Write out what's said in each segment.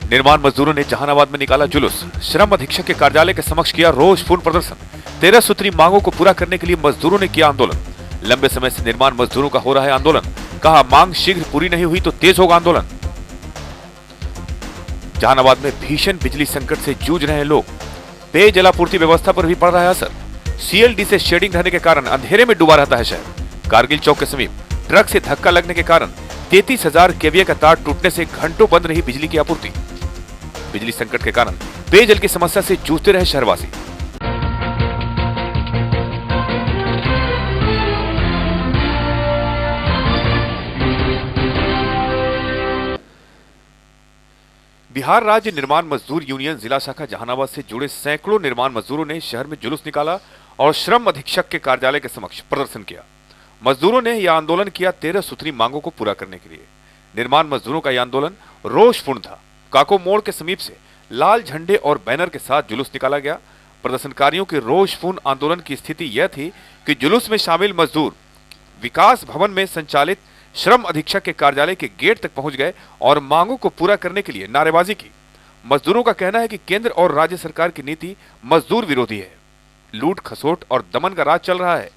निर्माण मजदूरों ने जहानाबाद में निकाला जुलूस। श्रम अधीक्षक के कार्यालय के समक्ष किया रोषपूर्ण प्रदर्शन। 13 सूत्री मांगों को पूरा करने के लिए मजदूरों ने किया आंदोलन। लंबे समय से निर्माण मजदूरों का हो रहा है आंदोलन। कहा मांग शीघ्र पूरी नहीं हुई तो तेज होगा आंदोलन। जहानाबाद में भीषण बिजली संकट से जूझ रहे हैं लोग। पेयजल आपूर्ति व्यवस्था पर भी पड़ रहा है असर। सीएलडी से शेडिंग रहने के कारण अंधेरे में डूबा रहता है शहर। कारगिल चौक के समीप ट्रक से धक्का लगने के कारण 33,000 केवीए का तार टूटने से घंटों बंद रही बिजली की आपूर्ति। बिजली संकट के कारण पेयजल की समस्या से जूझते रहे शहरवासी। बिहार राज्य निर्माण मजदूर यूनियन जिला शाखा जहानाबाद से जुड़े सैकड़ों निर्माण मजदूरों ने शहर में जुलूस निकाला और श्रम अधीक्षक के कार्यालय के समक्ष प्रदर्शन किया। मजदूरों ने यह आंदोलन किया 13 सूत्री मांगों को पूरा करने के लिए। निर्माण मजदूरों का यह आंदोलन रोषपूर्ण था। काको मोड़ के समीप से लाल झंडे और बैनर के साथ जुलूस निकाला गया। प्रदर्शनकारियों के रोषपूर्ण आंदोलन की स्थिति यह थी कि जुलूस में शामिल मजदूर विकास भवन में संचालित श्रम अधीक्षक के कार्यालय के गेट तक पहुंच गए और मांगों को पूरा करने के लिए नारेबाजी की। मजदूरों का कहना है कि केंद्र और राज्य सरकार की नीति मजदूर विरोधी है। लूट खसोट और दमन का राज चल रहा है।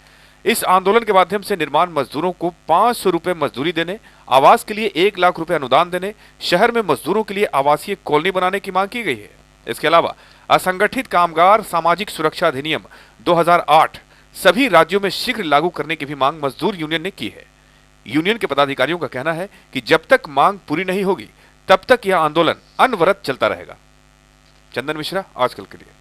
इस आंदोलन के माध्यम से निर्माण मजदूरों को 500 रुपए मजदूरी देने, आवास के लिए 1 लाख रुपए अनुदान देने, शहर में मजदूरों के लिए आवासीय कॉलोनी बनाने की मांग की गई है। इसके अलावा असंगठित कामगार सामाजिक सुरक्षा अधिनियम 2008 सभी राज्यों में शीघ्र लागू करने की भी मांग मजदूर यूनियन ने की है। यूनियन के पदाधिकारियों का कहना है कि जब तक मांग पूरी नहीं होगी तब तक यह आंदोलन अनवरत चलता रहेगा। चंदन मिश्रा, आजकल के लिए।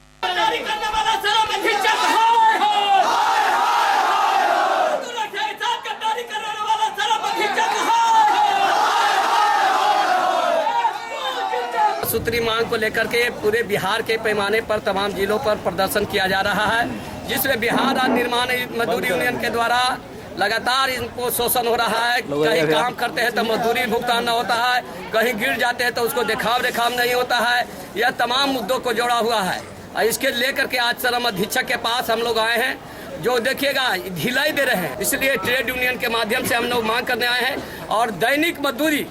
सूत्री मांग को लेकर के पूरे बिहार के पैमाने पर तमाम जिलों पर प्रदर्शन किया जा रहा है, जिसमें बिहार राज्य निर्माण मजदूर यूनियन के द्वारा लगातार इनको शोषण हो रहा है। कहीं काम करते हैं तो मजदूरी भुगतान न होता है, कहीं गिर जाते हैं तो उसको देखाव नहीं होता है। यह तमाम मुद्दों को जोड़ा हुआ है और इसके लेकर के आज श्रम अधीक्षक के पास हम लोग आए हैं, जो देखिएगा ढिलाई दे रहे हैं। इसलिए ट्रेड यूनियन के माध्यम से हम लोग मांग करने आए हैं और दैनिक मजदूरी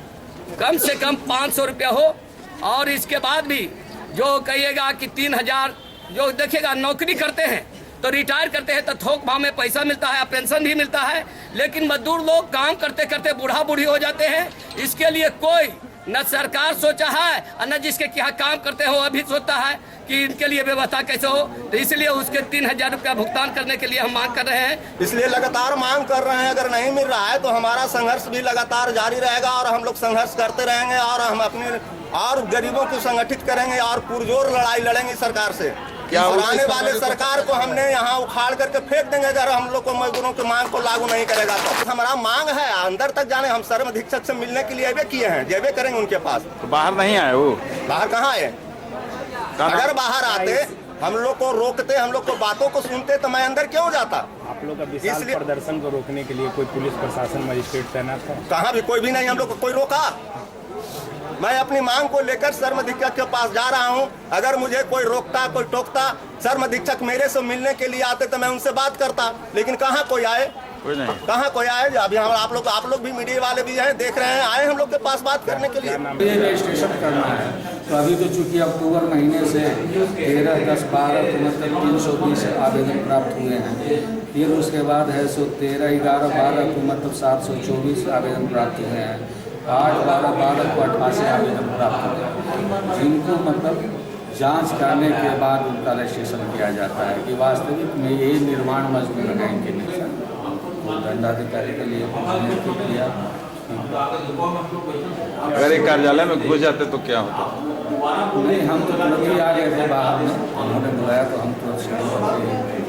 कम से कम 500 रुपया हो और इसके बाद भी जो कहिएगा कि 3,000 जो देखिएगा नौकरी करते हैं तो रिटायर करते हैं तो थोक भाव में पैसा मिलता है, पेंशन भी मिलता है, लेकिन मजदूर लोग काम करते करते बूढ़ा बूढ़ी हो जाते हैं। इसके लिए कोई न सरकार सोचा है और न जिसके यहाँ काम करते हो अभी सोचता है कि इनके लिए व्यवस्था कैसे हो। तो इसलिए उसके 3,000 रुपया भुगतान करने के लिए हम मांग कर रहे हैं। इसलिए लगातार मांग कर रहे हैं। अगर नहीं मिल रहा है तो हमारा संघर्ष भी लगातार जारी रहेगा और हम लोग संघर्ष करते रहेंगे और हम अपने और गरीबों को संगठित करेंगे और पुरजोर लड़ाई लड़ेंगे सरकार से। क्या आने वाले सरकार को हमने यहाँ उखाड़ करके फेंक देंगे अगर हम लोग को मजदूरों की मांग को लागू नहीं करेगा तो। हमारा मांग है अंदर तक जाने। हम श्रम अधीक्षक से मिलने के लिए अबे किए हैं, जेबे करेंगे उनके पास। तो बाहर नहीं आए वो? बाहर कहाँ आए? अगर बाहर आते, हम लोग को रोकते, हम लोग को बातों को सुनते तो मैं अंदर क्यों जाता? आप लोग का विशाल प्रदर्शन को रोकने के लिए कोई पुलिस प्रशासन मजिस्ट्रेट तैनात था? कहाँ भी कोई भी नहीं, हम लोग को कोई रोका। मैं अपनी मांग को लेकर श्रम अधीक्षक के पास जा रहा हूं। अगर मुझे कोई रोकता, कोई टोकता, श्रम अधीक्षक मेरे से मिलने के लिए आते तो मैं उनसे बात करता, लेकिन कहाँ कोई आए? कोई नहीं। कहाँ कोई आए? अभी हम आप लोग भी मीडिया वाले भी हैं, देख रहे हैं, आए हम लोग के पास बात करने के लिए। रजिस्ट्रेशन करना है तो अभी तो चूंकि अक्टूबर महीने से 13, 10, 12 तो मतलब 320 आवेदन प्राप्त हुए हैं। फिर उसके बाद है सो 13, 11, 12 को मतलब 724 आवेदन प्राप्त हुए हैं। 8, 12, 12 को 88 आवेदन प्राप्त हुए, जिनको मतलब जांच करने के बाद उनका रजिस्ट्रेशन किया जाता है कि वास्तविक में ये निर्माण मजदूर हैं कि नहीं। दंडाधिकारी के लिए किया। अगर एक कार्यालय में घुस जाते तो क्या होता? नहीं, हम तो तुरंत ही आ गए थे बाहर में। उन्होंने बुलाया तो हम तुरंत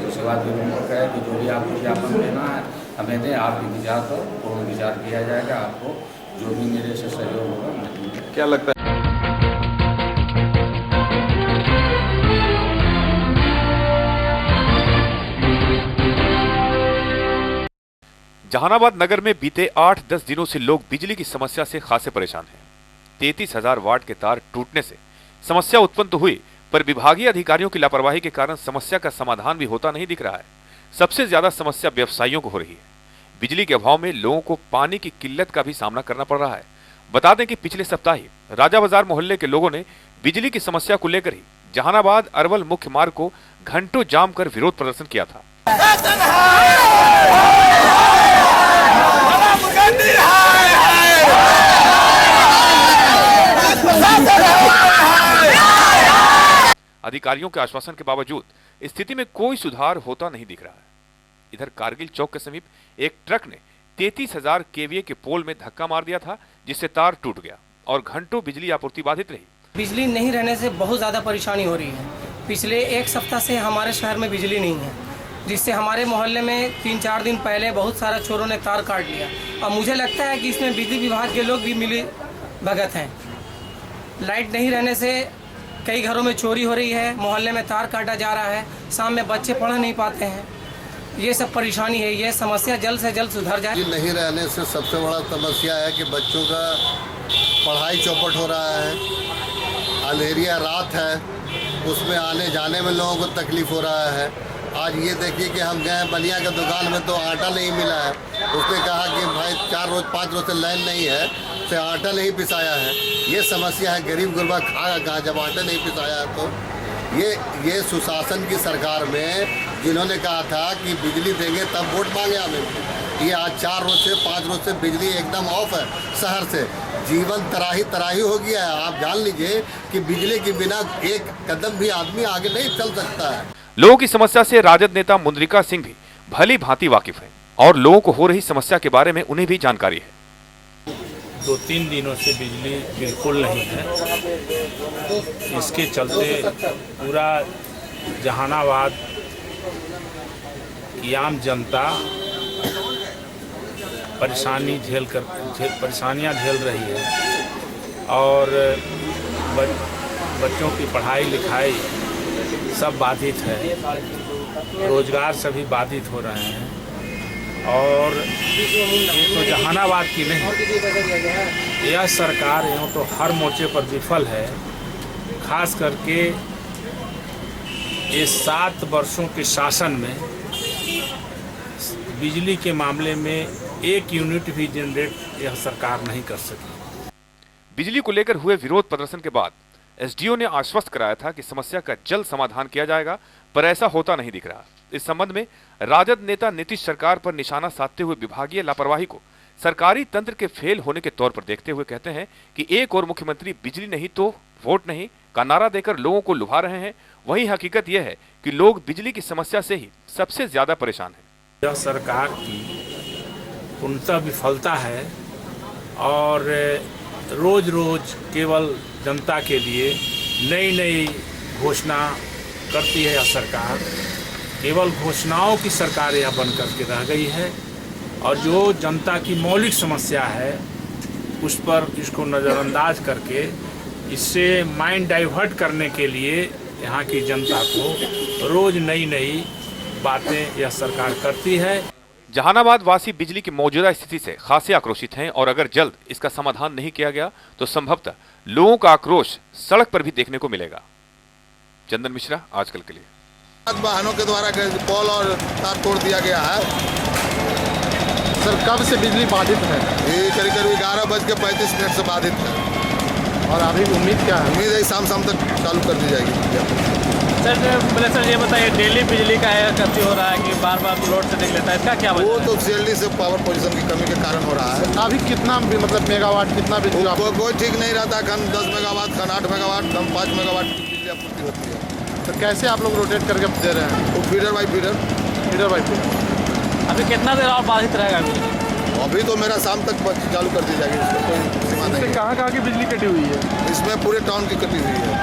उसके बाद फिर उनको कहे कि जो भी आपको ज्ञापन देना है हमें दें, आप इंतजार करो, पूर्ण विचार किया जाएगा, आपको जो भी मेरे से सहयोग होगा। क्या लगता है? जहानाबाद नगर में बीते 8-10 दिनों से लोग बिजली की समस्या से खासे परेशान हैं। 33,000 वाट के तार टूटने से समस्या उत्पन्न तो हुई, पर विभागीय अधिकारियों की लापरवाही के कारण समस्या का समाधान भी होता नहीं दिख रहा है। सबसे ज्यादा समस्या व्यवसायियों को हो रही है। बिजली के अभाव में लोगों को पानी की किल्लत का भी सामना करना पड़ रहा है। बता दें कि पिछले सप्ताह ही राजा बाजार मोहल्ले के लोगों ने बिजली की समस्या को लेकर ही जहानाबाद अरवल मुख्य मार्ग को घंटों जाम कर विरोध प्रदर्शन किया था। अधिकारियों के आश्वासन के बावजूद स्थिति में कोई सुधार होता नहीं दिख रहा है। इधर कारगिल चौक के समीप एक ट्रक ने 33,000 केवीए के पोल में धक्का मार दिया था, जिससे तार टूट गया और घंटों बिजली आपूर्ति बाधित रही। बिजली नहीं रहने से बहुत ज़्यादा परेशानी हो रही है। पिछले एक सप्ताह से हमारे शहर में बिजली नहीं है, जिससे हमारे मोहल्ले में 3-4 दिन पहले बहुत सारे चोरों ने तार काट लिया। और मुझे लगता है कि इसमें बिजली विभाग के लोग भी मिली भगत हैं। लाइट नहीं रहने से कई घरों में चोरी हो रही है, मोहल्ले में तार काटा जा रहा है, शाम में बच्चे पढ़ नहीं पाते हैं। ये सब परेशानी है, ये समस्या जल्द से जल्द सुधर जाए। बिजली नहीं रहने से सबसे बड़ा समस्या है कि बच्चों का पढ़ाई चौपट हो रहा है, अंधेरिया रात है, उसमें आने जाने में लोगों को तकलीफ हो रहा है। आज ये देखिए कि हम गए बनिया की दुकान में तो आटा नहीं मिला है। उसने कहा कि भाई 4-5 रोज से लाइन नहीं है, से आटा नहीं पिसाया है। ये समस्या है, गरीब गुरबा खाएगा कहाँ जब आटा नहीं पिसाया है। तो ये सुशासन की सरकार में जिन्होंने कहा था कि बिजली देंगे तब वोट मांगे हमें, ये आज 4 रोज से 5 रोज से बिजली एकदम ऑफ है शहर से। जीवन तराही हो गया है। आप जान लीजिए कि बिजली के बिना एक कदम भी आदमी आगे नहीं चल सकता है। लोगों की समस्या से राजद नेता मुंद्रिका सिंह भी भली भांति वाकिफ हैं और लोगों को हो रही समस्या के बारे में उन्हें भी जानकारी है। 2-3 दिनों से बिजली बिल्कुल नहीं है। इसके चलते पूरा जहानाबाद की आम जनता परेशानियां झेल रही है और बच्चों की पढ़ाई लिखाई सब बाधित है, रोजगार सभी बाधित हो रहे हैं। और ये तो जहानाबाद की नहीं, यह सरकार यूँ तो हर मोर्चे पर विफल है। खास करके ये 7 वर्षों के शासन में बिजली के मामले में 1 यूनिट भी जनरेट यह सरकार नहीं कर सकी। बिजली को लेकर हुए विरोध प्रदर्शन के बाद एसडीओ ने आश्वस्त कराया था कि समस्या का जल्द समाधान किया जाएगा, पर ऐसा होता नहीं दिख रहा। इस संबंध में राजद नेता नीतीश सरकार पर निशाना साधते हुए विभागीय लापरवाही को सरकारी तंत्र के फेल होने के तौर पर देखते हुए कहते हैं कि एक और मुख्यमंत्री बिजली नहीं तो वोट नहीं का नारा देकर लोगों को लुभा रहे हैं, वहीं हकीकत यह है कि लोग बिजली की समस्या से ही सबसे ज्यादा परेशान हैं। यह सरकार की पूर्णतः विफलता है और रोज रोज केवल जनता के लिए नई घोषणा करती है। यह सरकार केवल घोषणाओं की सरकार यह बन करके रह गई है और जो जनता की मौलिक समस्या है उस पर इसको नज़रअंदाज करके इससे माइंड डाइवर्ट करने के लिए यहाँ की जनता को रोज नई बातें यह सरकार करती है। जहानाबाद वासी बिजली की मौजूदा स्थिति से खासे आक्रोशित हैं और अगर जल्द इसका समाधान नहीं किया गया तो संभवतः लोगों का आक्रोश सड़क पर भी देखने को मिलेगा। चंदन मिश्रा, आजकल के लिए। वाहनों के द्वारा पोल और तार तोड़ दिया गया है। सर कब से बिजली बाधित है? ये करीब 11:35 से बाधित है और अभी उम्मीद क्या है? उम्मीद है शाम तक चालू कर दी जाएगी। सर ये बताइए, डेली बिजली का कटौती हो रहा है कि बार लोड से देख लेता है, इसका क्या वो तो सीएलडी से पावर पोजीशन की कमी के कारण हो रहा है। अभी कितना मतलब मेगावाट कितना बिजली कोई ठीक नहीं रहता। खन 10 मेगावाट, खन 8 मेगावाट, खन 5 मेगावाट की बिजली आपूर्ति होती है। तो कैसे आप लोग रोटेट करके दे रहे हैं? वो फीडर बाई फीडर। अभी कितना देर और बाधित रहेगा बिजली? अभी तो मेरा शाम तक चालू कर दी जाएगी, इसमें कोई सीमा नहीं। कहाँ की बिजली कटी हुई है? इसमें पूरे टाउन की कटी हुई है।